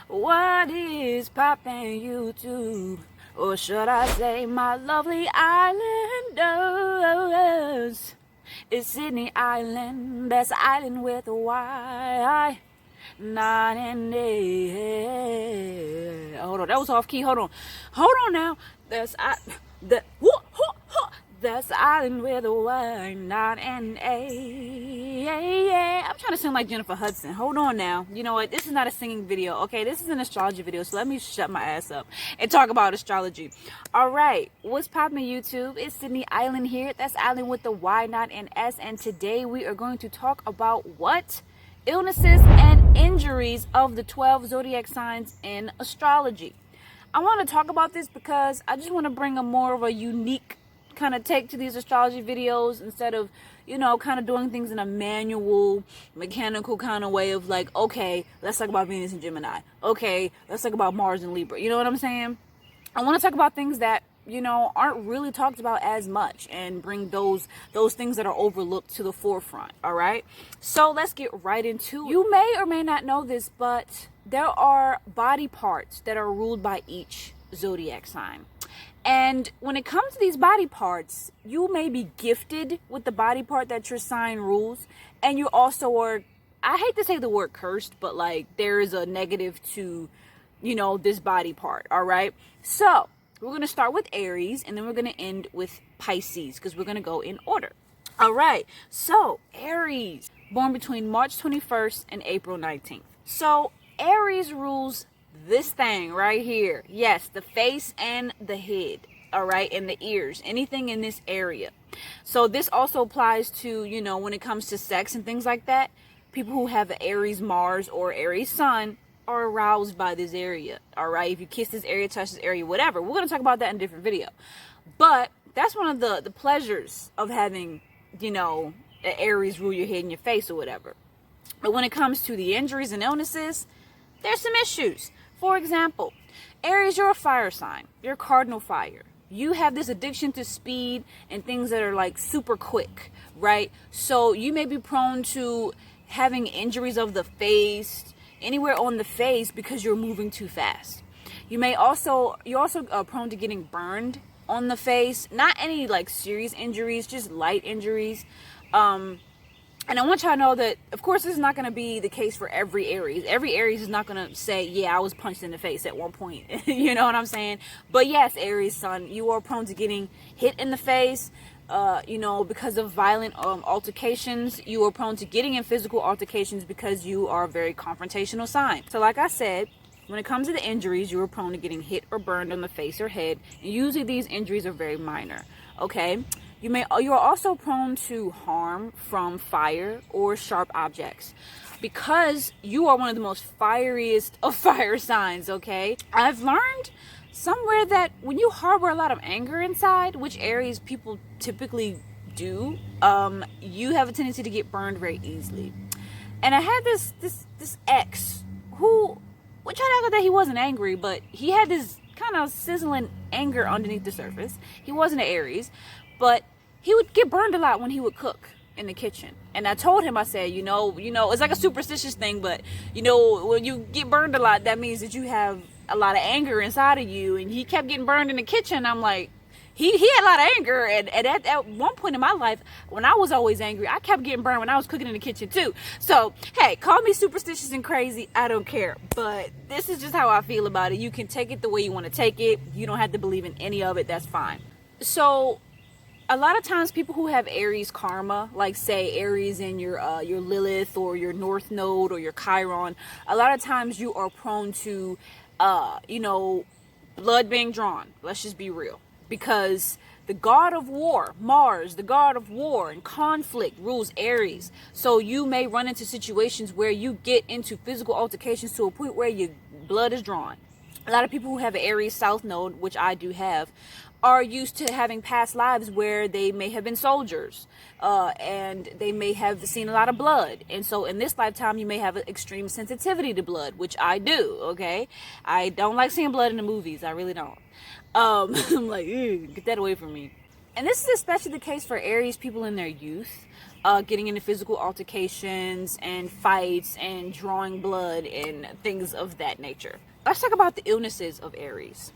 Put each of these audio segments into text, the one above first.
What is poppin' YouTube? Or should I say my lovely islanders? It's Sydney Island, that's island with a Y, not an A. Hold on, that was off key. Hold on now. That's that's island with a Y, not an A. I'm trying to sound like Jennifer Hudson. Hold on now. You know what? This is not a singing video, okay? This is an astrology video, so let me shut my ass up and talk about astrology. All right, what's poppin' YouTube? It's Sydney Island here. That's island with the Y, not an S. And today we are going to talk about what? Illnesses and injuries of the 12 zodiac signs in astrology. I want to talk about this because I just want to bring a more of a unique kind of take to these astrology videos instead of, you know, kind of doing things in a manual, mechanical kind of way of like, okay, let's talk about Venus and Gemini. Okay, let's talk about Mars and Libra. You know what I'm saying? I want to talk about things that, you know, aren't really talked about as much and bring those things that are overlooked to the forefront. All right, so let's get right into it. You may or may not know this, but there are body parts that are ruled by each zodiac sign. And when it comes to these body parts, you may be gifted with the body part that your sign rules, and you also are, I hate to say the word cursed, but like there is a negative to, you know, this body part. All right, so we're going to start with Aries, and then we're going to end with Pisces, because we're going to go in order. All right, so Aries, born between March 21st and April 19th. So Aries rules this thing right here. Yes, the face and the head. All right, and the ears, anything in this area. So this also applies to, you know, when it comes to sex and things like that. People who have an Aries Mars or Aries Sun are aroused by this area. All right, if you kiss this area, touch this area, whatever, we're going to talk about that in a different video. But that's one of the pleasures of having, you know, an Aries rule your head and your face or whatever. But when it comes to the injuries and illnesses, there's some issues. For example, Aries, you're a fire sign. You're cardinal fire. You have this addiction to speed and things that are like super quick, right? So you may be prone to having injuries of the face, anywhere on the face, because you're moving too fast. You're also prone to getting burned on the face. Not any like serious injuries, just light injuries. And I want y'all to know that, of course, this is not going to be the case for every Aries. Every Aries is not going to say, yeah, I was punched in the face at one point. You know what I'm saying? But yes, Aries sun, you are prone to getting hit in the face, you know, because of violent altercations. You are prone to getting in physical altercations because you are a very confrontational sign. So like I said, when it comes to the injuries, you are prone to getting hit or burned on the face or head. And usually these injuries are very minor. Okay? You are also prone to harm from fire or sharp objects because you are one of the most fieriest of fire signs, okay? I've learned somewhere that when you harbor a lot of anger inside, which Aries people typically do, you have a tendency to get burned very easily. And I had this ex who tried to act like that he wasn't angry, but he had this kind of sizzling anger underneath the surface. He wasn't an Aries, but he would get burned a lot when he would cook in the kitchen. And I told him, I said, you know, it's like a superstitious thing, but, you know, when you get burned a lot, that means that you have a lot of anger inside of you. And he kept getting burned in the kitchen. I'm like, he had a lot of anger. And at one point in my life, when I was always angry, I kept getting burned when I was cooking in the kitchen too. So, hey, call me superstitious and crazy. I don't care. But this is just how I feel about it. You can take it the way you want to take it. You don't have to believe in any of it. That's fine. So a lot of times people who have Aries karma, like say Aries in your Lilith or your North Node or your Chiron, a lot of times you are prone to, you know, blood being drawn. Let's just be real. Because the god of war, Mars, the god of war and conflict, rules Aries. So you may run into situations where you get into physical altercations to a point where your blood is drawn. A lot of people who have an Aries South Node, which I do have, are used to having past lives where they may have been soldiers and they may have seen a lot of blood. And so in this lifetime, you may have an extreme sensitivity to blood, which I do, okay? I don't like seeing blood in the movies. I really don't. I'm like, get that away from me. And this is especially the case for Aries people in their youth. getting into physical altercations and fights and drawing blood and things of that nature. Let's talk about the illnesses of Aries.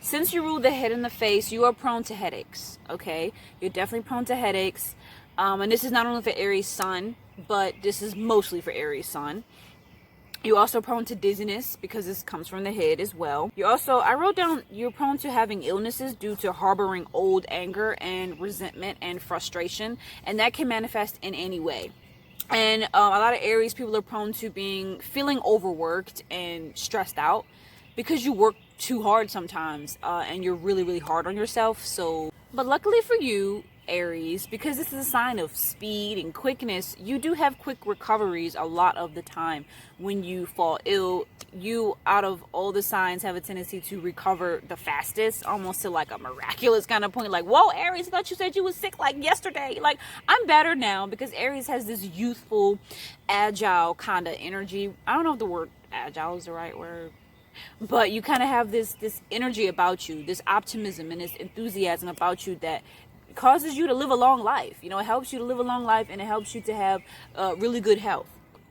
Since you rule the head and the face, you are prone to headaches, okay? You're definitely prone to headaches. And this is not only for Aries Sun, but this is mostly for Aries Sun. You're also prone to dizziness because this comes from the head as well. I wrote down, you're prone to having illnesses due to harboring old anger and resentment and frustration. And that can manifest in any way. And a lot of Aries people are prone to feeling overworked and stressed out because you work too hard sometimes and you're really, really hard on yourself. But luckily for you, Aries, because this is a sign of speed and quickness, you do have quick recoveries a lot of the time. When you fall ill, you, out of all the signs, have a tendency to recover the fastest, almost to like a miraculous kind of point. Like, whoa, Aries, I thought you said you was sick like yesterday. Like, I'm better now, because Aries has this youthful, agile kind of energy. I don't know if the word agile is the right word, but you kind of have this energy about you, this optimism and this enthusiasm about you that causes you to live a long life. You know, it helps you to live a long life, and it helps you to have really good health.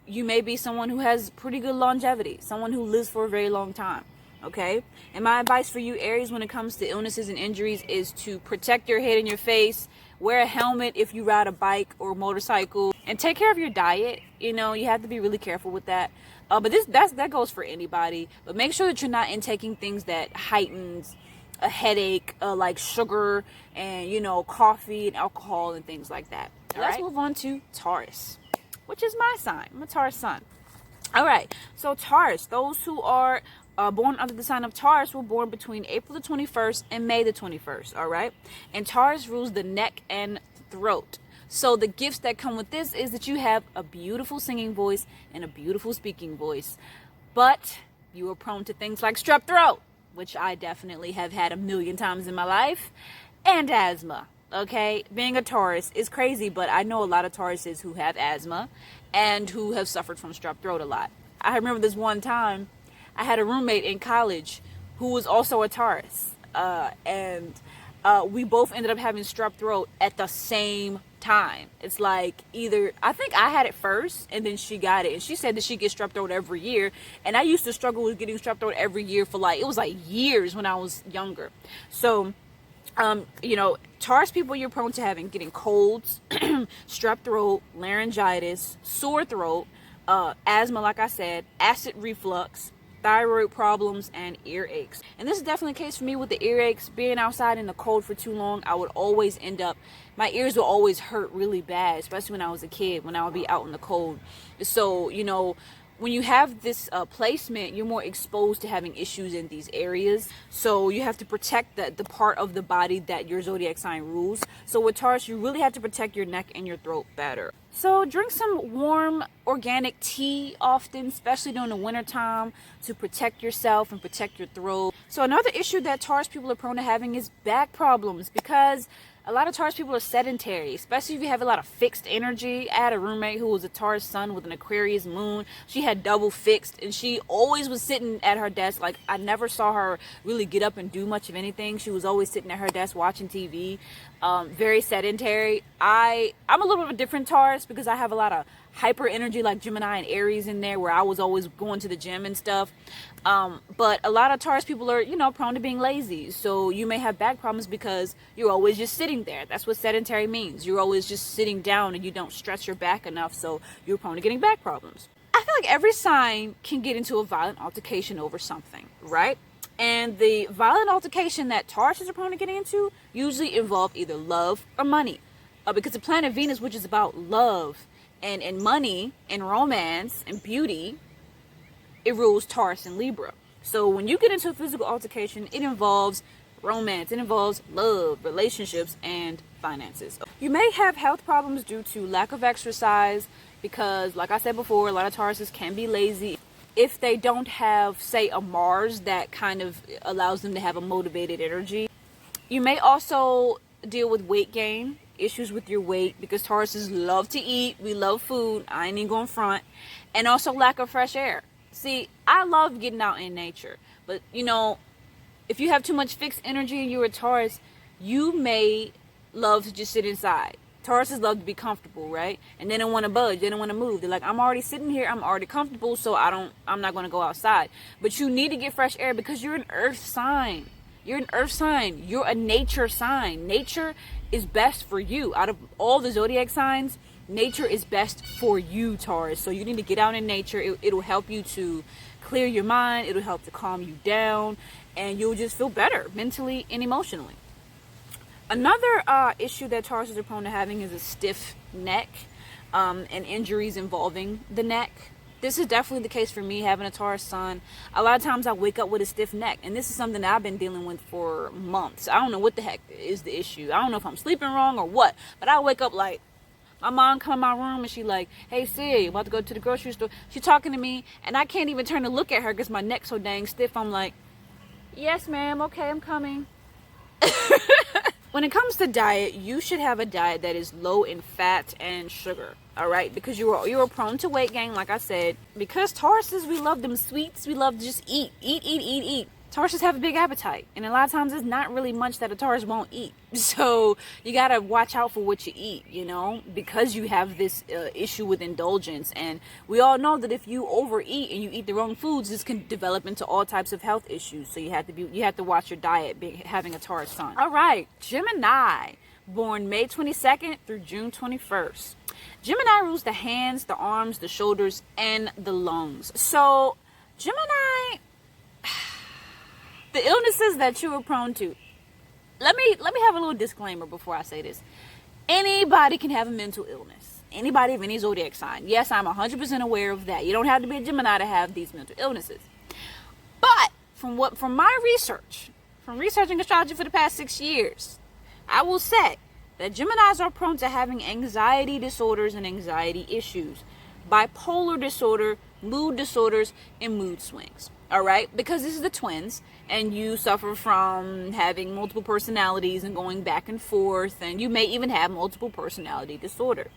You may be someone who has pretty good longevity, someone who lives for a very long time, okay? And my advice for you, Aries, when it comes to illnesses and injuries is to protect your head and your face, wear a helmet if you ride a bike or motorcycle, and take care of your diet. You know, you have to be really careful with that. But that goes for anybody. But make sure that you're not intaking things that heightens a headache, like sugar and, you know, coffee and alcohol and things like that. Let's move on to Taurus, which is my sign. I'm a Taurus sun. All right, so Taurus, those who are born under the sign of Taurus were born between April the 21st and May the 21st. All right, and Taurus rules the neck and throat. So the gifts that come with this is that you have a beautiful singing voice and a beautiful speaking voice, but you are prone to things like strep throat, which I definitely have had a million times in my life, and asthma. Okay, being a Taurus is crazy, but I know a lot of Tauruses who have asthma and who have suffered from strep throat a lot. I remember this one time I had a roommate in college who was also a Taurus, and we both ended up having strep throat at the same time. It's like, either I think I had it first and then she got it, and she said that she gets strep throat every year, and I used to struggle with getting strep throat every year for like, it was like years when I was younger. So you know, Taurus people, you're prone to getting colds, strep throat, laryngitis, sore throat, asthma, like I said, acid reflux, thyroid problems, and earaches. And this is definitely the case for me with the earaches. Being outside in the cold for too long, I would always end up, my ears would always hurt really bad, especially when I was a kid, when I would be out in the cold. So, you know, when you have this placement, you're more exposed to having issues in these areas. So you have to protect the part of the body that your zodiac sign rules. So with Taurus, you really have to protect your neck and your throat better. So drink some warm organic tea often, especially during the winter time, to protect yourself and protect your throat. So another issue that Taurus people are prone to having is back problems, because a lot of Taurus people are sedentary, especially if you have a lot of fixed energy. I had a roommate who was a Taurus sun with an Aquarius moon. She had double fixed, and she always was sitting at her desk. Like, I never saw her really get up and do much of anything. She was always sitting at her desk watching TV. Very sedentary. I'm a little bit of a different Taurus because I have a lot of hyper energy like Gemini and Aries in there, where I was always going to the gym and stuff. But a lot of Taurus people are, you know, prone to being lazy. So you may have back problems because you're always just sitting there. That's what sedentary means. You're always just sitting down and you don't stretch your back enough, so you're prone to getting back problems. I feel like every sign can get into a violent altercation over something, right? And the violent altercation that Tauruses are prone to getting into usually involve either love or money. Because the planet Venus, which is about love and money and romance and beauty, it rules Taurus and Libra. So when you get into a physical altercation, it involves romance, it involves love, relationships, and finances. You may have health problems due to lack of exercise, because like I said before, a lot of Tauruses can be lazy if they don't have, say, a Mars that kind of allows them to have a motivated energy. You may also deal with weight gain, issues with your weight, because Tauruses love to eat. We love food. I ain't even going front. And also lack of fresh air. See, I love getting out in nature, but you know, if you have too much fixed energy and you're a Taurus, you may love to just sit inside. Tauruses love to be comfortable, right? And they don't want to budge. They don't want to move. They're like, I'm already sitting here. I'm already comfortable, so I'm not going to go outside. But you need to get fresh air because you're an earth sign. You're an earth sign. You're a nature sign. Nature is best for you. Out of all the zodiac signs, nature is best for you, Taurus. So you need to get out in nature. It'll help you to clear your mind. It'll help to calm you down. And you'll just feel better mentally and emotionally. Another issue that Tauruses are prone to having is a stiff neck and injuries involving the neck. This is definitely the case for me, having a Taurus sun. A lot of times I wake up with a stiff neck, and this is something that I've been dealing with for months. I don't know what the heck is the issue. I don't know if I'm sleeping wrong or what, but I wake up like, my mom come in my room and she like, hey Sid, you about to go to the grocery store? She talking to me, and I can't even turn to look at her because my neck's so dang stiff. I'm like, yes ma'am, okay, I'm coming. When it comes to diet, you should have a diet that is low in fat and sugar, all right? Because you are prone to weight gain, like I said. Because Tauruses, we love them sweets. We love to just eat. Tauruses have a big appetite, and a lot of times there's not really much that a Taurus won't eat. So you got to watch out for what you eat, you know, because you have this issue with indulgence. And we all know that if you overeat and you eat the wrong foods, this can develop into all types of health issues. So you have to watch your diet having a Taurus sun. All right, Gemini, born May 22nd through June 21st. Gemini rules the hands, the arms, the shoulders, and the lungs. So Gemini, the illnesses that you are prone to. Let me have a little disclaimer before I say this. Anybody can have a mental illness. Anybody of any zodiac sign. Yes, I'm 100% aware of that. You don't have to be a Gemini to have these mental illnesses. But from my research, from researching astrology for the past 6 years, I will say that Geminis are prone to having anxiety disorders and anxiety issues, bipolar disorder, mood disorders, and mood swings. All right, because this is the twins, and you suffer from having multiple personalities and going back and forth, and you may even have multiple personality disorder.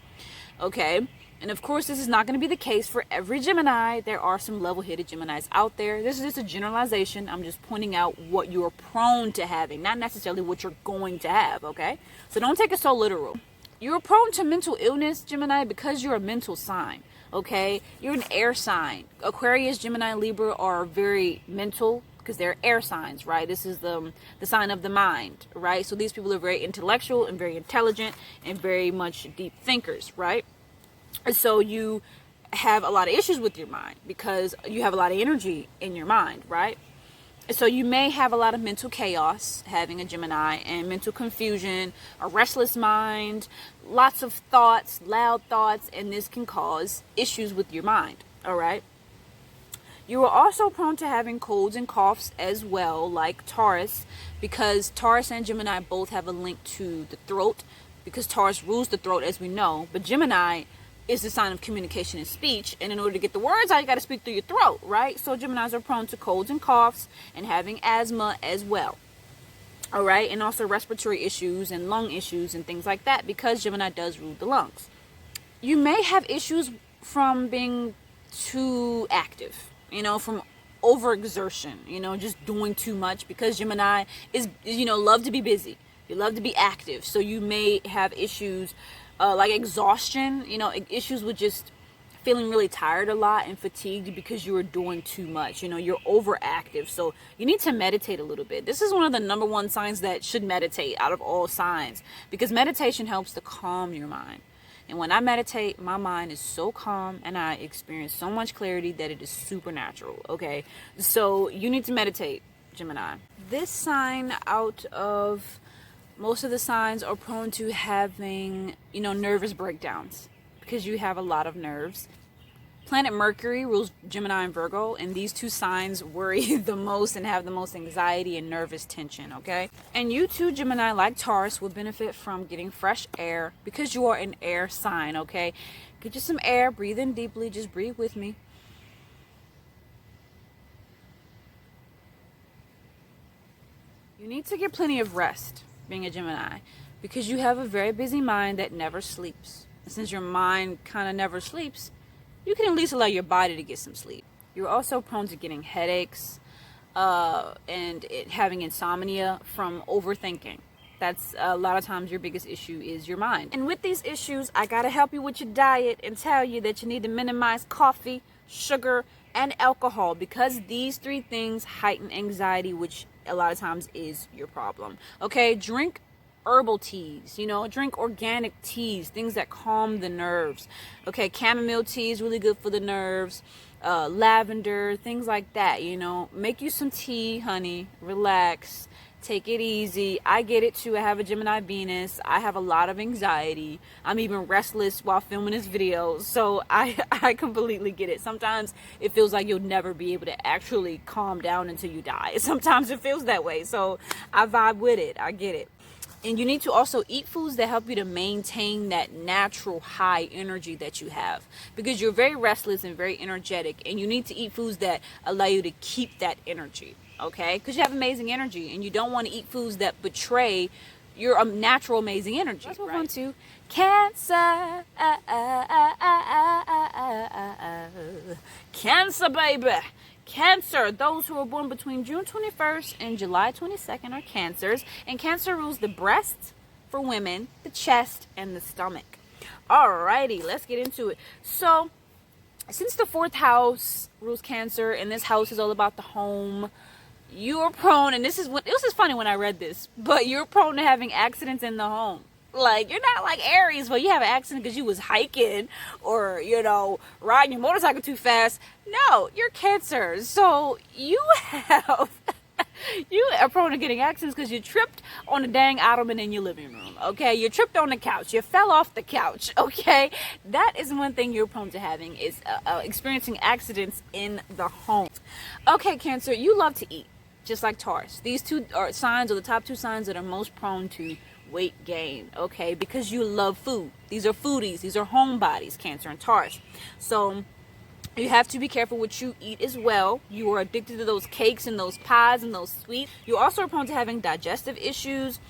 Okay, and of course, this is not going to be the case for every Gemini. There are some level-headed Geminis out there. This is just a generalization. I'm just pointing out what you're prone to having, not necessarily what you're going to have. Okay, so don't take it so literal. You're prone to mental illness, Gemini, because you're a mental sign. Okay, you're an air sign. Aquarius, Gemini, Libra are very mental because they're air signs, right? This is the sign of the mind, right? So these people are very intellectual and very intelligent and very much deep thinkers, right? And so you have a lot of issues with your mind because you have a lot of energy in your mind, right? So you may have a lot of mental chaos having a Gemini, and mental confusion, a restless mind, lots of thoughts, loud thoughts, and this can cause issues with your mind, all right? You are also prone to having colds and coughs as well, like Taurus, because Taurus and Gemini both have a link to the throat, because Taurus rules the throat, as we know, but Gemini is the sign of communication and speech, and in order to get the words out, you got to speak through your throat, right? So Geminis are prone to colds and coughs and having asthma as well, all right? And also respiratory issues and lung issues and things like that, because Gemini does rule the lungs. You may have issues from being too active, you know, from overexertion, you know, just doing too much, because Gemini is, you know, love to be busy. You love to be active, so you may have issues like exhaustion, you know, issues with just feeling really tired a lot and fatigued because you are doing too much. You know, you're overactive, so you need to meditate a little bit. This is one of the #1 signs that should meditate out of all signs, because meditation helps to calm your mind. And when I meditate, my mind is so calm and I experience so much clarity that it is supernatural, okay? So you need to meditate, Gemini. This sign, out of most of the signs, are prone to having, you know, nervous breakdowns because you have a lot of nerves. Planet Mercury rules Gemini and Virgo, and these two signs worry the most and have the most anxiety and nervous tension, okay? And you too, Gemini, like Taurus, will benefit from getting fresh air because you are an air sign, okay? Get you some air, breathe in deeply, just breathe with me. You need to get plenty of rest being a Gemini, because you have a very busy mind that never sleeps. And since your mind kind of never sleeps, you can at least allow your body to get some sleep. You're also prone to getting headaches and having insomnia from overthinking. That's a lot of times your biggest issue is your mind. And with these issues, I gotta help you with your diet and tell you that you need to minimize coffee, sugar, and alcohol, because these three things heighten anxiety, which a lot of times is your problem. Okay, drink herbal teas, you know, drink organic teas, things that calm the nerves. Okay, chamomile tea is really good for the nerves. Lavender, things like that, you know. Make you some tea, honey, relax, take it easy. I get it too. I have a Gemini Venus. I have a lot of anxiety. I'm even restless while filming this video, so I completely get it. Sometimes it feels like you'll never be able to actually calm down until you die. Sometimes it feels that way, so I vibe with it. I get it. And you need to also eat foods that help you to maintain that natural high energy that you have, because you're very restless and very energetic, and you need to eat foods that allow you to keep that energy, okay? Because you have amazing energy, and you don't want to eat foods that betray your natural amazing energy. Let's move on to Cancer. Cancer, baby. Cancer, those who are born between June 21st and July 22nd are Cancers, and Cancer rules the breast for women, the chest, and the stomach. Alrighty, let's get into it. So, since the 4th house rules Cancer, and this house is all about the home, you are prone, and this is funny when I read this, but you're prone to having accidents in the home. Like, you're not like Aries, where you have an accident because you was hiking or, you know, riding your motorcycle too fast. No, you're Cancer. So you are prone to getting accidents because you tripped on a dang ottoman in your living room, okay? You tripped on the couch. You fell off the couch, okay? That is one thing you're prone to having, is experiencing accidents in the home. Okay, Cancer, you love to eat, just like Taurus. These two signs are the top two signs that are most prone to weight gain, okay? Because you love food. These are foodies. These are homebodies, Cancer and Taurus. So you have to be careful what you eat as well. You are addicted to those cakes and those pies and those sweets. You also are prone to having digestive issues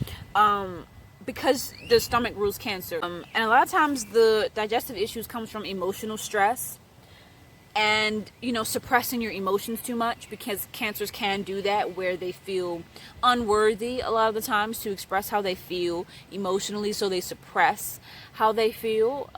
because the stomach rules Cancer. And a lot of times the digestive issues comes from emotional stress and, you know, suppressing your emotions too much, because Cancers can do that, where they feel unworthy a lot of the times to express how they feel emotionally, so they suppress how they feel,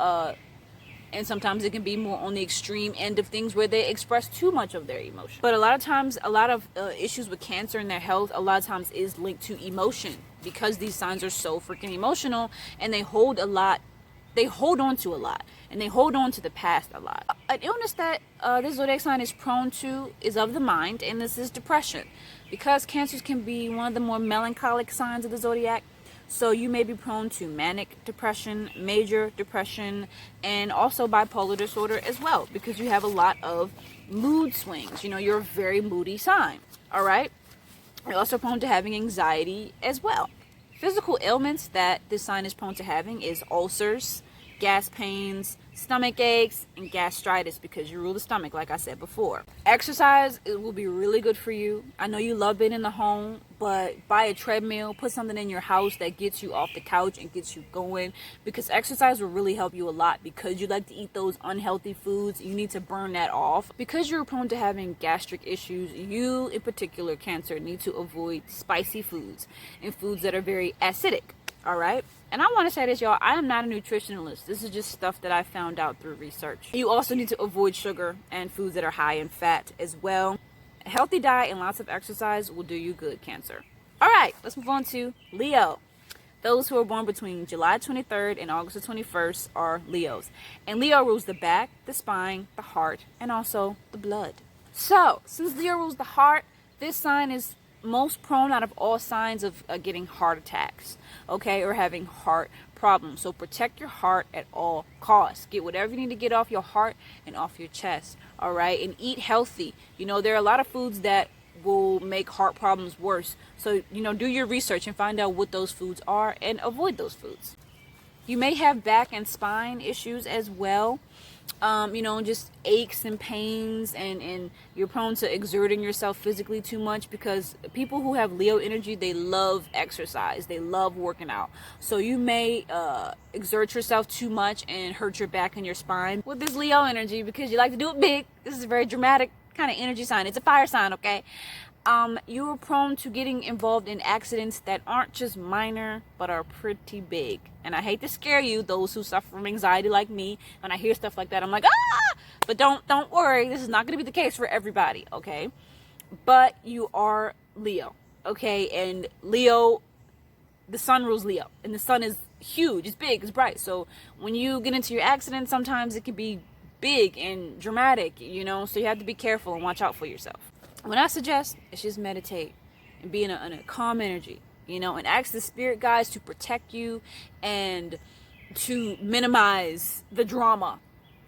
and sometimes it can be more on the extreme end of things where they express too much of their emotion. But a lot of times, a lot of issues with Cancer and their health, a lot of times is linked to emotion, because these signs are so freaking emotional, and they hold on to a lot, and they hold on to the past a lot. An illness that this zodiac sign is prone to is of the mind, and this is depression, because Cancers can be one of the more melancholic signs of the zodiac. So you may be prone to manic depression, major depression, and also bipolar disorder as well, because you have a lot of mood swings. You know, you're a very moody sign, all right? You're also prone to having anxiety as well. Physical ailments that this sign is prone to having is ulcers, gas pains, stomach aches, and gastritis, because you rule the stomach, like I said before. Exercise, it will be really good for you. I know you love being in the home, but buy a treadmill, put something in your house that gets you off the couch and gets you going, because exercise will really help you a lot. Because you like to eat those unhealthy foods, you need to burn that off. Because you're prone to having gastric issues, you in particular, Cancer, need to avoid spicy foods and foods that are very acidic. All right. And I want to say this, y'all. I am not a nutritionalist. This is just stuff that I found out through research. You also need to avoid sugar and foods that are high in fat as well. A healthy diet and lots of exercise will do you good, Cancer. All right. Let's move on to Leo. Those who are born between July 23rd and August 21st are Leos. And Leo rules the back, the spine, the heart, and also the blood. So, since Leo rules the heart, this sign is most prone out of all signs of getting heart attacks, okay, or having heart problems. So protect your heart at all costs. Get whatever you need to get off your heart and off your chest, all right? And eat healthy. You know, there are a lot of foods that will make heart problems worse. So, you know, do your research and find out what those foods are and avoid those foods. You may have back and spine issues as well. You know, just aches and pains, and you're prone to exerting yourself physically too much, because people who have Leo energy, they love exercise, they love working out. So you may exert yourself too much and hurt your back and your spine with this Leo energy, because you like to do it big. This is a very dramatic kind of energy sign. It's a fire sign, okay? You are prone to getting involved in accidents that aren't just minor, but are pretty big. And I hate to scare you, those who suffer from anxiety like me. When I hear stuff like that, I'm like, ah! But don't worry, this is not going to be the case for everybody, okay? But you are Leo, okay? And Leo, the sun rules Leo, and the sun is huge, it's big, it's bright. So when you get into your accident, sometimes it can be big and dramatic, you know? So you have to be careful and watch out for yourself. What I suggest is just meditate and be in a calm energy, you know, and ask the spirit guides to protect you and to minimize the drama.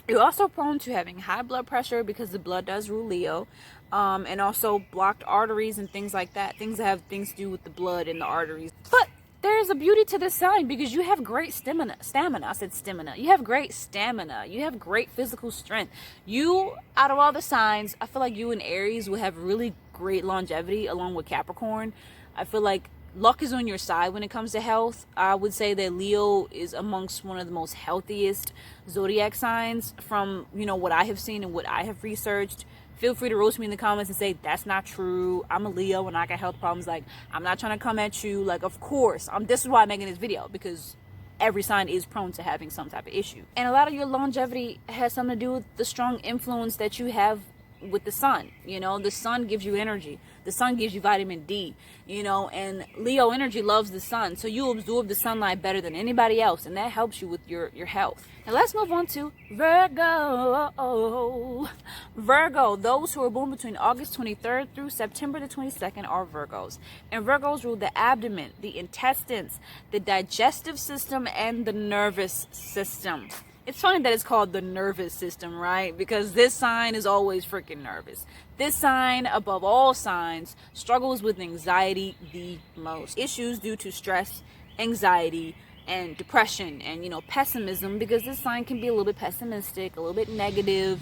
You're also prone to having high blood pressure because the blood does rule Leo, and also blocked arteries and things like that, things that have things to do with the blood and the arteries. But there's a beauty to this sign because you have great stamina. I said stamina. You have great stamina. You have great physical strength. You, out of all the signs, I feel like you and Aries will have really great longevity along with Capricorn. I feel like luck is on your side when it comes to health. I would say that Leo is amongst one of the most healthiest zodiac signs from, you know, what I have seen and what I have researched. Feel free to roast me in the comments and say that's not true. I'm a Leo and I got health problems. Like, I'm not trying to come at you. Like, of course, this is why I'm making this video, because every sign is prone to having some type of issue. And a lot of your longevity has something to do with the strong influence that you have with the sun. You know, the sun gives you energy. The sun gives you vitamin D, you know, and Leo energy loves the sun. So you absorb the sunlight better than anybody else, and that helps you with your health. Now let's move on to Virgo. Virgo, those who are born between August 23rd through September the 22nd are Virgos. And Virgos rule the abdomen, the intestines, the digestive system, and the nervous system. It's funny that it's called the nervous system, right? Because this sign is always freaking nervous. This sign, above all signs, struggles with anxiety the most. Issues due to stress, anxiety, and depression, and, you know, pessimism, because this sign can be a little bit pessimistic, a little bit negative,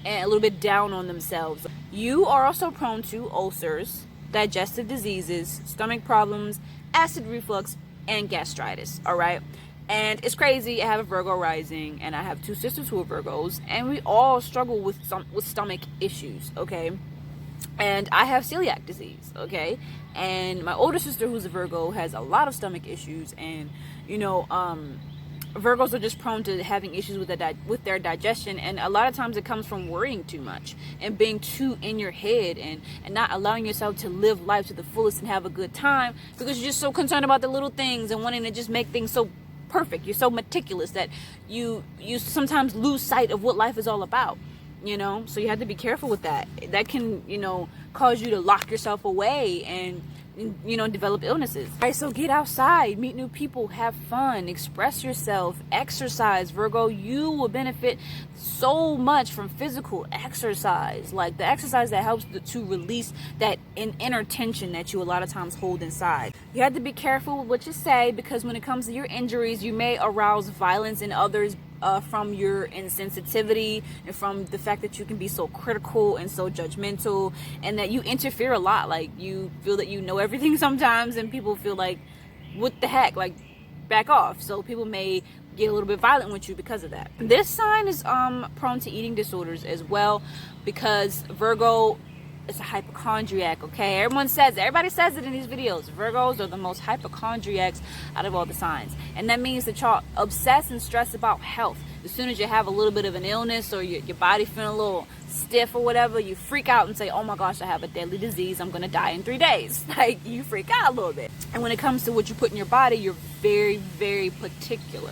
and a little bit down on themselves. You are also prone to ulcers, digestive diseases, stomach problems, acid reflux, and gastritis, all right? And it's crazy. I have a Virgo rising, and I have two sisters who are Virgos, and we all struggle with stomach issues, okay? And I have celiac disease, okay? And my older sister, who's a Virgo, has a lot of stomach issues, and, you know, Virgos are just prone to having issues with their digestion, and a lot of times it comes from worrying too much and being too in your head and not allowing yourself to live life to the fullest and have a good time, because you're just so concerned about the little things and wanting to just make things so perfect. You're so meticulous that you sometimes lose sight of what life is all about, you know? So you have to be careful with that. That can, you know, cause you to lock yourself away and, you know, develop illnesses. All right, so get outside, meet new people, have fun, express yourself, exercise. Virgo, you will benefit so much from physical exercise, like the exercise that helps to release that inner tension that you a lot of times hold inside. You have to be careful with what you say, because when it comes to your injuries, you may arouse violence in others from your insensitivity and from the fact that you can be so critical and so judgmental, and that you interfere a lot. Like, you feel that you know everything sometimes, and people feel like, what the heck, like, back off. So people may get a little bit violent with you because of that. This sign is prone to eating disorders as well, because Virgo is a hypochondriac, okay? Everybody says it in these videos. Virgos are the most hypochondriacs out of all the signs. And that means that y'all obsess and stress about health. As soon as you have a little bit of an illness, or your body feeling a little stiff or whatever, you freak out and say, oh my gosh, I have a deadly disease, I'm gonna die in 3 days. Like, you freak out a little bit. And when it comes to what you put in your body, you're very, very particular.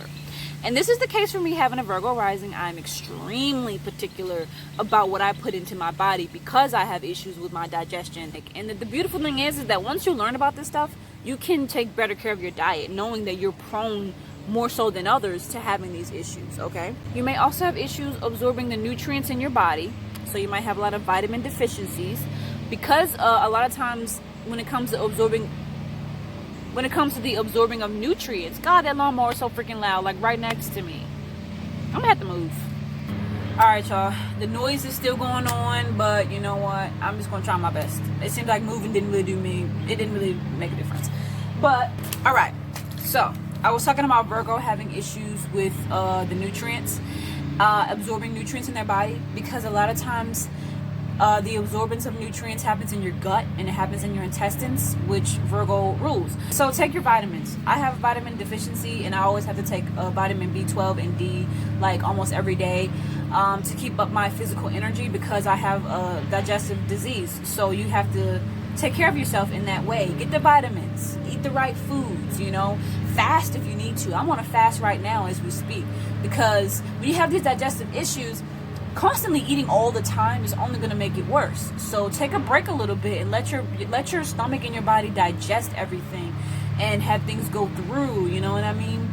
And this is the case for me having a Virgo rising. I'm extremely particular about what I put into my body because I have issues with my digestion. And the beautiful thing is that once you learn about this stuff, you can take better care of your diet, knowing that you're prone more so than others to having these issues, okay? You may also have issues absorbing the nutrients in your body. So you might have a lot of vitamin deficiencies, because a lot of times when it comes to the absorbing of nutrients, God, that lawnmower is so freaking loud, like right next to me. I'm gonna have to move. All right, y'all, the noise is still going on, but you know what? I'm just gonna try my best. It seems like moving didn't really make a difference. But, all right, so I was talking about Virgo having issues with the nutrients, absorbing nutrients in their body, because a lot of times The absorbance of nutrients happens in your gut and it happens in your intestines, which Virgo rules. So take your vitamins. I have vitamin deficiency and I always have to take vitamin B12 and D like almost every day to keep up my physical energy because I have a digestive disease. So you have to take care of yourself in that way. Get the vitamins, eat the right foods, you know, fast if you need to. I'm on a fast right now as we speak because when you have these digestive issues, constantly eating all the time is only going to make it worse. So take a break a little bit and let your stomach and your body digest everything and have things go through, you know what I mean?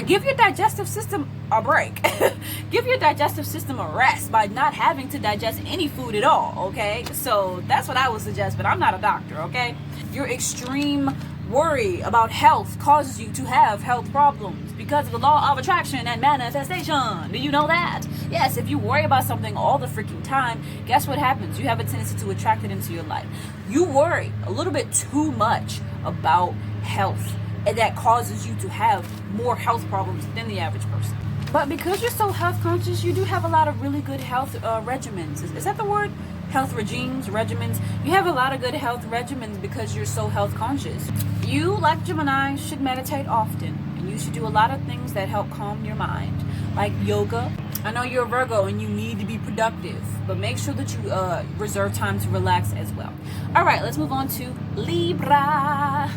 Give your digestive system a break. Give your digestive system a rest by not having to digest any food at all, okay? So that's what I would suggest, but I'm not a doctor, okay? Your extreme worry about health causes you to have health problems because of the law of attraction and manifestation. Do you know that? Yes, if you worry about something all the freaking time, guess what happens? You have a tendency to attract it into your life. You worry a little bit too much about health, and that causes you to have more health problems than the average person. But because you're so health conscious, you do have a lot of really good health regimens. Is that the word? Health regimens. You have a lot of good health regimens because you're so health conscious. You, like Gemini, should meditate often, and you should do a lot of things that help calm your mind, like yoga. I know you're a Virgo and you need to be productive, but make sure that you reserve time to relax as well. All right, let's move on to Libra.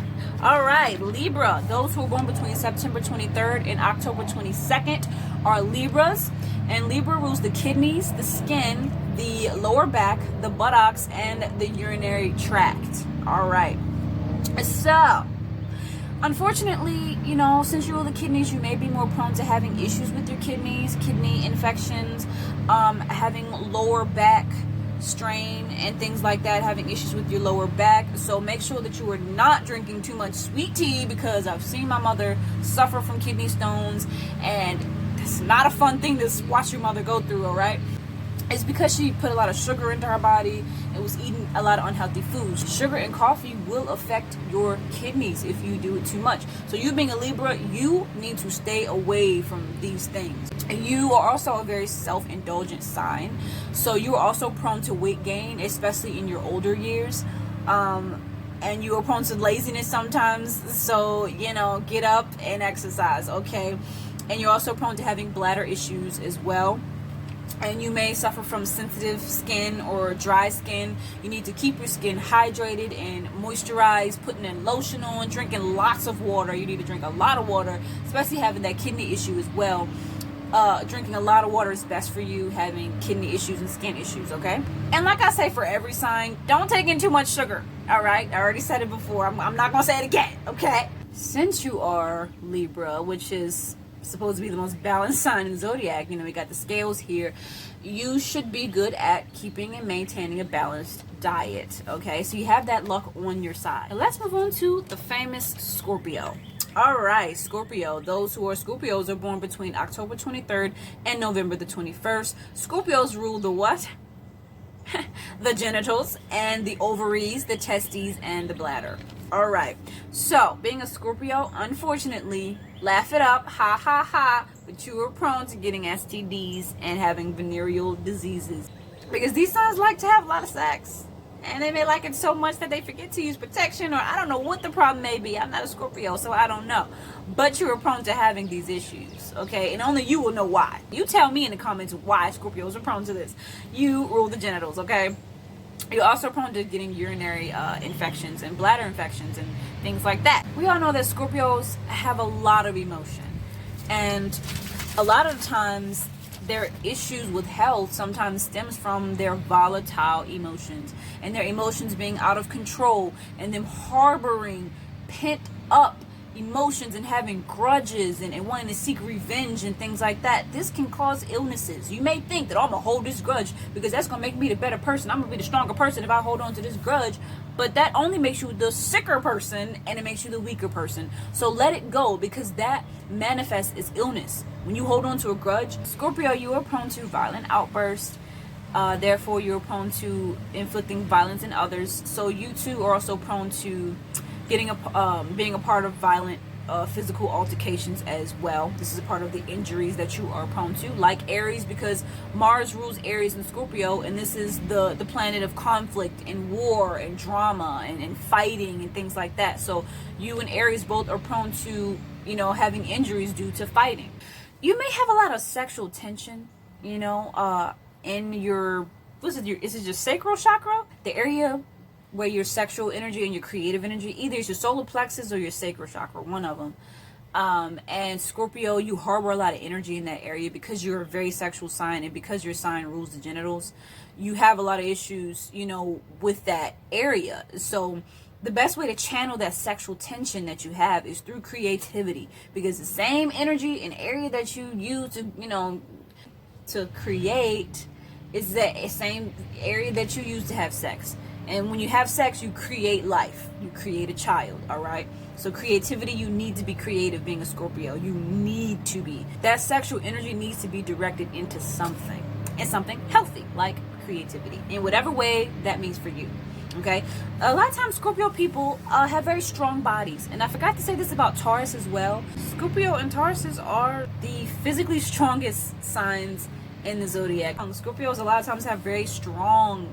All right, Libra, those who were born between September 23rd and October 22nd are Libras, and Libra rules the kidneys, the skin, the lower back, the buttocks, and the urinary tract. All right, so unfortunately, you know, since you rule the kidneys, you may be more prone to having issues with your kidneys, kidney infections, having lower back strain and things like that, having issues with your lower back. So make sure that you are not drinking too much sweet tea, because I've seen my mother suffer from kidney stones, and it's not a fun thing to watch your mother go through, all right? It's because she put a lot of sugar into her body and was eating a lot of unhealthy foods. Sugar and coffee will affect your kidneys if you do it too much. So you being a Libra, you need to stay away from these things. You are also a very self-indulgent sign. So you are also prone to weight gain, especially in your older years. And you are prone to laziness sometimes. So, you know, get up and exercise, okay? And you're also prone to having bladder issues as well. And you may suffer from sensitive skin or dry skin. You need to keep your skin hydrated and moisturized, putting in lotion on, drinking lots of water. You need to drink a lot of water, especially having that kidney issue as well. Drinking a lot of water is best for you having kidney issues and skin issues, okay? And like I say for every sign, don't take in too much sugar, all right? I already said it before. I'm not going to say it again, okay? Since you are Libra, which is supposed to be the most balanced sign in the zodiac, you know, we got the scales here, you should be good at keeping and maintaining a balanced diet, okay? So you have that luck on your side. Now let's move on to the famous Scorpio. All right, Scorpio, those who are Scorpios are born between October 23rd and November the 21st. Scorpios rule the what? The genitals and the ovaries, the testes, and the bladder. All right, so being a Scorpio, unfortunately, laugh it up, ha ha ha, but you are prone to getting STDs and having venereal diseases, because these signs like to have a lot of sex, and they may like it so much that they forget to use protection, or I don't know what the problem may be. I'm not a Scorpio, so I don't know, but you are prone to having these issues, okay? And only you will know why. You tell me in the comments why Scorpios are prone to this. You rule the genitals, okay? You're also prone to getting urinary infections and bladder infections and things like that. We all know that Scorpios have a lot of emotion, and a lot of times their issues with health sometimes stems from their volatile emotions, and their emotions being out of control, and them harboring pent up emotions and having grudges and wanting to seek revenge and things like that. This can cause illnesses. You may think that, oh, I'm gonna hold this grudge because that's gonna make me the better person, I'm gonna be the stronger person if I hold on to this grudge, but that only makes you the sicker person and it makes you the weaker person. So let it go, because that manifests as illness when you hold on to a grudge. Scorpio, you are prone to violent outbursts, therefore you're prone to inflicting violence in others. So you too are also prone to getting being a part of violent physical altercations as well. This is a part of the injuries that you are prone to, like Aries, because Mars rules Aries and Scorpio, and this is the planet of conflict and war and drama and fighting and things like that. So you and Aries both are prone to, you know, having injuries due to fighting. You may have a lot of sexual tension, you know, in your, is it your sacral chakra, the area where your sexual energy and your creative energy, either it's your solar plexus or your sacral chakra, one of them. And Scorpio, you harbor a lot of energy in that area because you're a very sexual sign, and because your sign rules the genitals, you have a lot of issues, you know, with that area. So the best way to channel that sexual tension that you have is through creativity, because the same energy and area that you use to, you know, to create is the same area that you use to have sex. And when you have sex, you create life. You create a child, all right? So creativity, you need to be creative being a Scorpio. You need to be. That sexual energy needs to be directed into something. And something healthy, like creativity. In whatever way that means for you, okay? A lot of times, Scorpio people have very strong bodies. And I forgot to say this about Taurus as well. Scorpio and Tauruses are the physically strongest signs in the zodiac. Scorpios a lot of times have very strong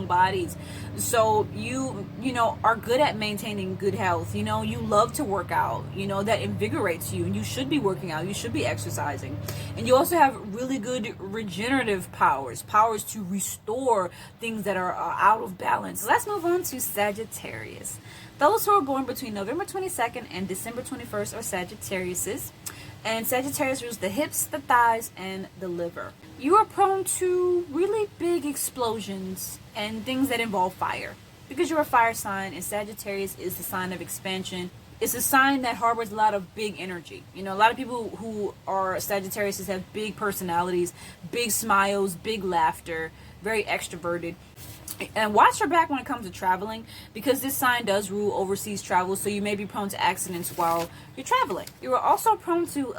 bodies, so you know, are good at maintaining good health. You know, you love to work out, you know, that invigorates you, and you should be working out, you should be exercising. And you also have really good regenerative powers to restore things that are out of balance. Let's move on to Sagittarius. Those who are born between November 22nd and December 21st are Sagittariuses. And Sagittarius rules the hips, the thighs, and the liver. You are prone to really big explosions and things that involve fire, because you're a fire sign, and Sagittarius is the sign of expansion. It's a sign that harbors a lot of big energy. You know, a lot of people who are Sagittarius have big personalities, big smiles, big laughter, very extroverted. And watch your back when it comes to traveling, because this sign does rule overseas travel, so you may be prone to accidents while you're traveling. You are also prone to,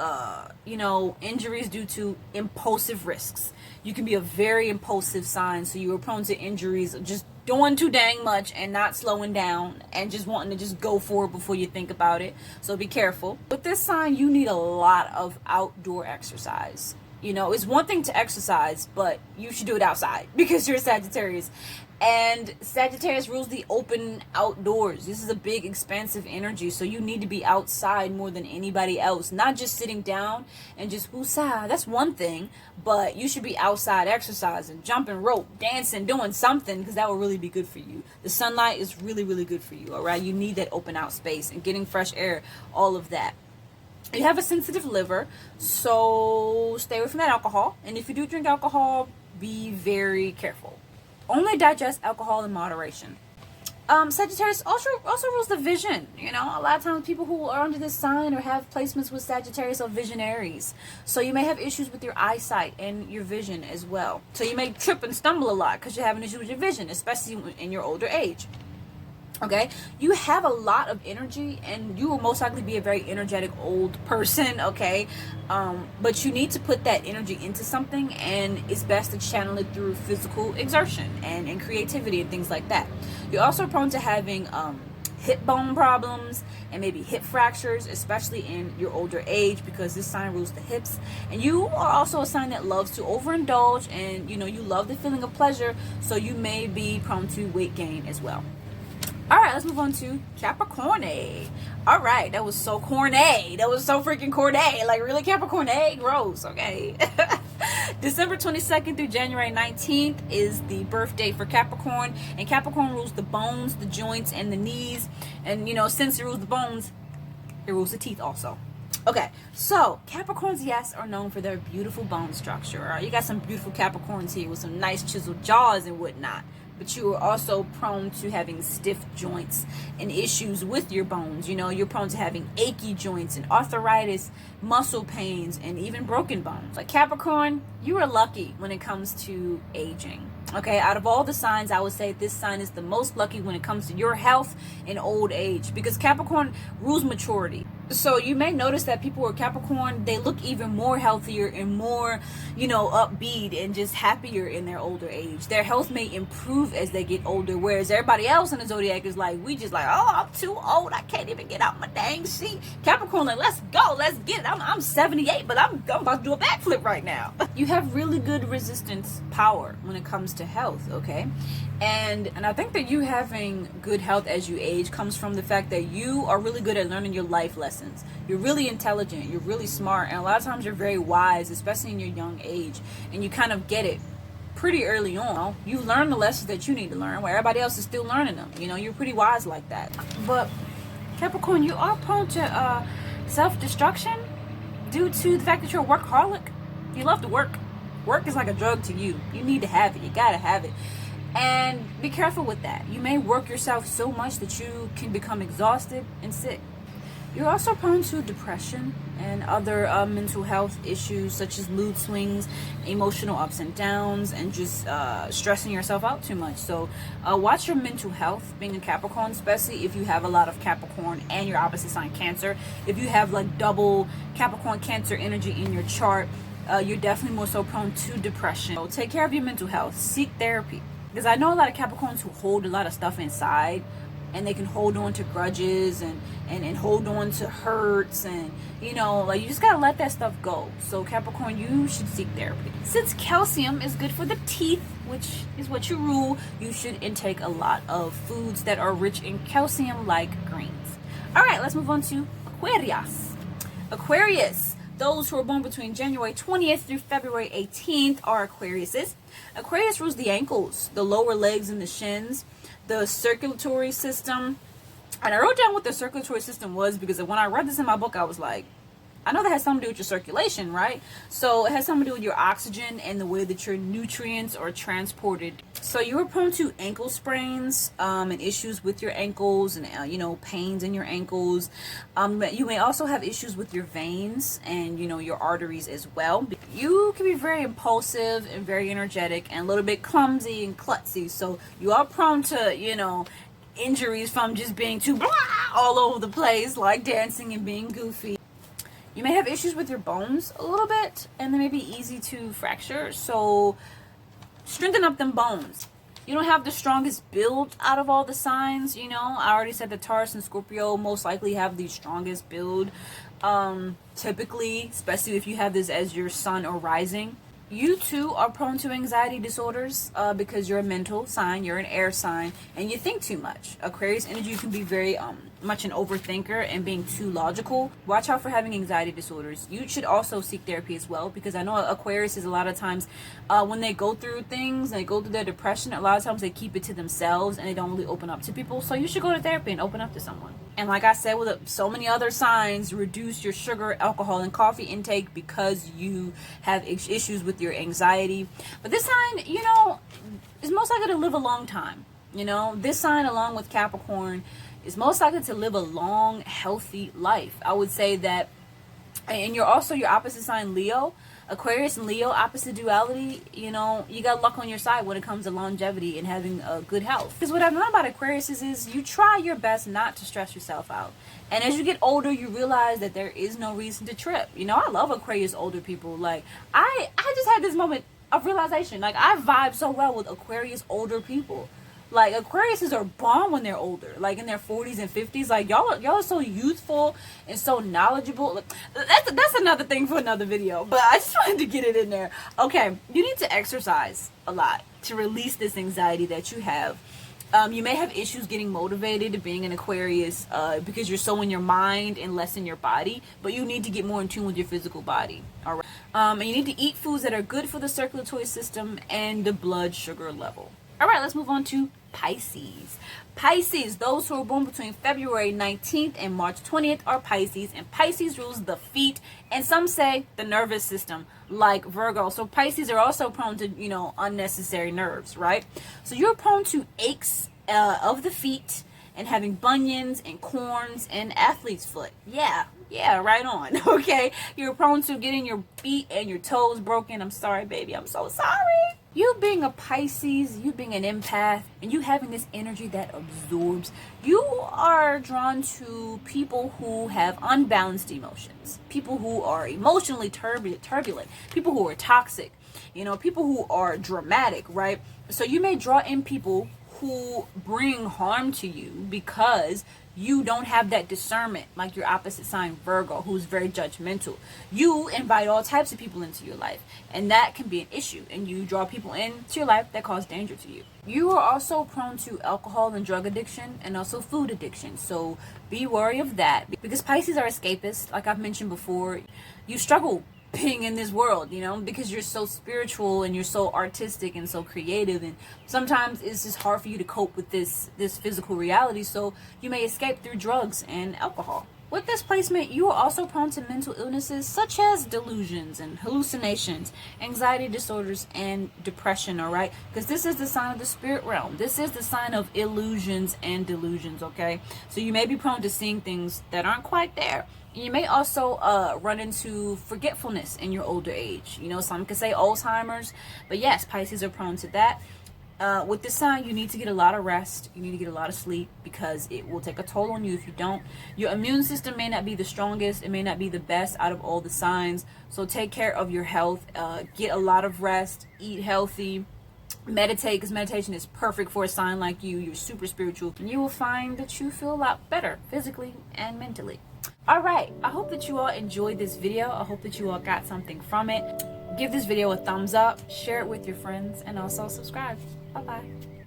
you know, injuries due to impulsive risks. You can be a very impulsive sign, so you are prone to injuries just doing too dang much and not slowing down and just wanting to just go for it before you think about it. So be careful. With this sign, you need a lot of outdoor exercise. You know, it's one thing to exercise, but you should do it outside because you're a Sagittarius. And Sagittarius rules the open outdoors. This is a big, expansive energy, so you need to be outside more than anybody else. Not just sitting down and just woosah. That's one thing, but you should be outside exercising, jumping rope, dancing, doing something, because that will really be good for you. The sunlight is really, really good for you, all right? You need that open out space and getting fresh air, all of that. You have a sensitive liver, so stay away from that alcohol. And if you do drink alcohol, be very careful. Only digest alcohol in moderation. Sagittarius also rules the vision. You know, a lot of times people who are under this sign or have placements with Sagittarius are visionaries. So you may have issues with your eyesight and your vision as well. So you may trip and stumble a lot because you're having issues with your vision, especially in your older age. Okay, you have a lot of energy, and you will most likely be a very energetic old person, okay? But you need to put that energy into something, and it's best to channel it through physical exertion and creativity and things like that. You're also prone to having hip bone problems and maybe hip fractures, especially in your older age, because this sign rules the hips. And you are also a sign that loves to overindulge, and you know, you love the feeling of pleasure, so you may be prone to weight gain as well. All right, let's move on to Capricorn. All right, that was so corny. That was so freaking corny. Like, really, Capricorn? Gross, okay. December 22nd through January 19th is the birth date for Capricorn. And Capricorn rules the bones, the joints, and the knees. And, you know, since it rules the bones, it rules the teeth also. Okay, so Capricorns, yes, are known for their beautiful bone structure. All right, you got some beautiful Capricorns here with some nice chiseled jaws and whatnot. But you are also prone to having stiff joints and issues with your bones. You know, you're prone to having achy joints and arthritis, muscle pains, and even broken bones. Like Capricorn, you are lucky when it comes to aging. Okay, out of all the signs, I would say this sign is the most lucky when it comes to your health in old age, because Capricorn rules maturity. So you may notice that people who are Capricorn, they look even more healthier and more, you know, upbeat and just happier in their older age. Their health may improve as they get older, whereas everybody else in the zodiac is like, we just like, oh, I'm too old, I can't even get out my dang seat. Capricorn like, let's go, let's get it. I'm 78, but I'm about to do a backflip right now. You have really good resistance power when it comes to health, okay? And I think that you having good health as you age comes from the fact that you are really good at learning your life lessons. You're really intelligent, you're really smart, and a lot of times you're very wise, especially in your young age, and you kind of get it pretty early on. You learn the lessons that you need to learn where everybody else is still learning them. You know, you're pretty wise like that. But Capricorn, you are prone to self-destruction due to the fact that you're a workaholic. You love to work. Work is like a drug to you. You need to have it. You gotta have it. And be careful with that. You may work yourself so much that you can become exhausted and sick. You're also prone to depression and other mental health issues such as mood swings, emotional ups and downs, and just stressing yourself out too much. So watch your mental health being a Capricorn, especially if you have a lot of Capricorn and your opposite sign Cancer. If you have like double Capricorn Cancer energy in your chart, you're definitely more so prone to depression. So take care of your mental health. Seek therapy. Because I know a lot of Capricorns who hold a lot of stuff inside, and they can hold on to grudges and hold on to hurts, and you know, like, you just gotta let that stuff go. So Capricorn, you should seek therapy. Since calcium is good for the teeth, which is what you rule, you should intake a lot of foods that are rich in calcium, like greens. All right, let's move on to Aquarius. Aquarius. Those who are born between January 20th through February 18th are Aquariuses. Aquarius rules the ankles, the lower legs and the shins, the circulatory system. And I wrote down what the circulatory system was because when I read this in my book, I was like, I know that has something to do with your circulation, right? So it has something to do with your oxygen and the way that your nutrients are transported. So you are prone to ankle sprains and issues with your ankles and, you know, pains in your ankles. You may also have issues with your veins and, you know, your arteries as well. You can be very impulsive and very energetic and a little bit clumsy and klutzy. So you are prone to, you know, injuries from just being too blah all over the place, like dancing and being goofy. You may have issues with your bones a little bit, and they may be easy to fracture, so strengthen up them bones. You don't have the strongest build out of all the signs, you know. I already said that Taurus and Scorpio most likely have the strongest build, typically, especially if you have this as your sun or rising. You too are prone to anxiety disorders because you're a mental sign, you're an air sign, and you think too much. Aquarius energy can be very much an overthinker and being too logical. Watch out for having anxiety disorders. You should also seek therapy as well, because I know Aquarius is a lot of times when they go through things, they go through their depression, a lot of times they keep it to themselves and they don't really open up to people. So you should go to therapy and open up to someone. And like I said, with so many other signs, reduce your sugar, alcohol, and coffee intake because you have issues with your anxiety. But this sign, you know, is most likely to live a long time. You know, this sign, along with Capricorn, is most likely to live a long, healthy life. I would say that, and you're also your opposite sign, Leo. Aquarius and Leo, opposite duality, you know, you got luck on your side when it comes to longevity and having good health. Because what I've known about Aquarius is you try your best not to stress yourself out. And as you get older, you realize that there is no reason to trip. You know, I love Aquarius older people. Like, I just had this moment of realization. Like, I vibe so well with Aquarius older people. Like, Aquariuses are bomb when they're older, like in their 40s and 50s. Like, y'all are so youthful and so knowledgeable. Like, that's another thing for another video, but I just wanted to get it in there. Okay, you need to exercise a lot to release this anxiety that you have. You may have issues getting motivated being an Aquarius because you're so in your mind and less in your body, but you need to get more in tune with your physical body. All right, and you need to eat foods that are good for the circulatory system and the blood sugar level. All right, let's move on to Pisces. Pisces, those who are born between February 19th and March 20th are Pisces, and Pisces rules the feet and some say the nervous system, like Virgo. So Pisces are also prone to, you know, unnecessary nerves, right? So you're prone to aches of the feet and having bunions and corns and athlete's foot. Yeah, right on. Okay, you're prone to getting your feet and your toes broken. I'm sorry, baby. I'm so sorry. You being a Pisces, you being an empath, and you having this energy that absorbs, you are drawn to people who have unbalanced emotions, people who are emotionally turbulent, people who are toxic, you know, people who are dramatic, right? So you may draw in people who bring harm to you because you don't have that discernment, like your opposite sign Virgo, who's very judgmental. You invite all types of people into your life, and that can be an issue, and you draw people into your life that cause danger to you. You are also prone to alcohol and drug addiction, and also food addiction, so be wary of that, because Pisces are escapists. Like I've mentioned before, you struggle being in this world, you know, because you're so spiritual and you're so artistic and so creative, and sometimes it's just hard for you to cope with this physical reality, so you may escape through drugs and alcohol. With this placement, you are also prone to mental illnesses such as delusions and hallucinations, anxiety disorders, and depression, all right? Because this is the sign of the spirit realm. This is the sign of illusions and delusions, okay? So you may be prone to seeing things that aren't quite there. You may also run into forgetfulness in your older age. You know, some could say Alzheimer's, but yes, Pisces are prone to that. With this sign, you need to get a lot of rest. You need to get a lot of sleep, because it will take a toll on you if you don't. Your immune system may not be the strongest. It may not be the best out of all the signs. So take care of your health. Get a lot of rest. Eat healthy. Meditate, because meditation is perfect for a sign like you. You're super spiritual, and you will find that you feel a lot better physically and mentally. All right, I hope that you all enjoyed this video. I hope that you all got something from it. Give this video a thumbs up, share it with your friends, and also subscribe. Bye bye.